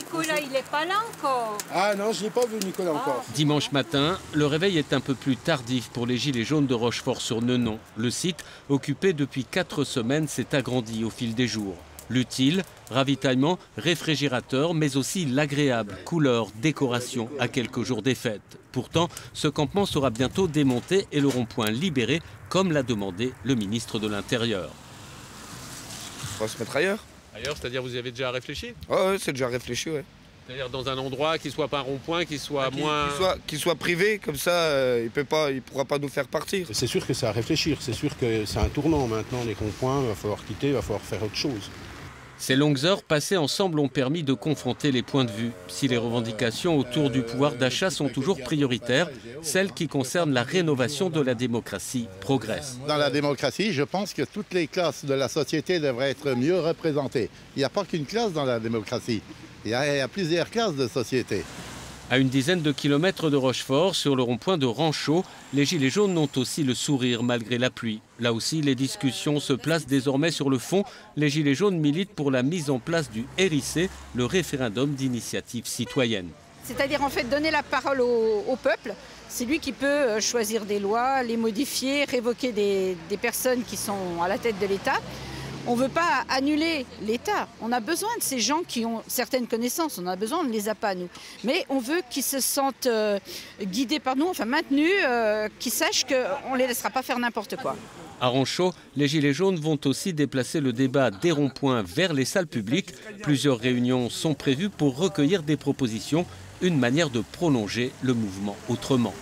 Nicolas, il n'est pas là encore. Ah non, je n'ai pas vu Nicolas encore. Dimanche matin, le réveil est un peu plus tardif pour les Gilets jaunes de Rochefort-sur-Nenon. Le site, occupé depuis 4 semaines, s'est agrandi au fil des jours. L'utile, ravitaillement, réfrigérateur, mais aussi l'agréable couleur, décoration à quelques jours des fêtes. Pourtant, ce campement sera bientôt démonté et le rond-point libéré, comme l'a demandé le ministre de l'Intérieur. On va se mettre ailleurs. Ailleurs, c'est-à-dire vous y avez déjà réfléchi? Ouais, c'est déjà réfléchi, ouais. C'est-à-dire dans un endroit qui ne soit pas un rond-point, qui soit Qui soit privé, comme ça, il ne pourra pas nous faire partir. C'est sûr que c'est à réfléchir, c'est sûr que c'est un tournant maintenant, les ronds-points, il va falloir quitter, il va falloir faire autre chose. Ces longues heures passées ensemble ont permis de confronter les points de vue. Si les revendications autour du pouvoir d'achat sont toujours prioritaires, celles qui concernent la rénovation de la démocratie progressent. Dans la démocratie, je pense que toutes les classes de la société devraient être mieux représentées. Il n'y a pas qu'une classe dans la démocratie, il y a plusieurs classes de société. À une dizaine de kilomètres de Rochefort, sur le rond-point de Ranchaud, les Gilets jaunes ont aussi le sourire malgré la pluie. Là aussi, les discussions se placent désormais sur le fond. Les Gilets jaunes militent pour la mise en place du RIC, le référendum d'initiative citoyenne. C'est-à-dire en fait donner la parole au peuple. C'est lui qui peut choisir des lois, les modifier, révoquer des personnes qui sont à la tête de l'État. On ne veut pas annuler l'État. On a besoin de ces gens qui ont certaines connaissances. On a besoin, on ne les a pas, nous. Mais on veut qu'ils se sentent guidés par nous, enfin maintenus, qu'ils sachent qu'on ne les laissera pas faire n'importe quoi. À Ranchaud, les Gilets jaunes vont aussi déplacer le débat des ronds-points vers les salles publiques. Plusieurs réunions sont prévues pour recueillir des propositions, une manière de prolonger le mouvement autrement.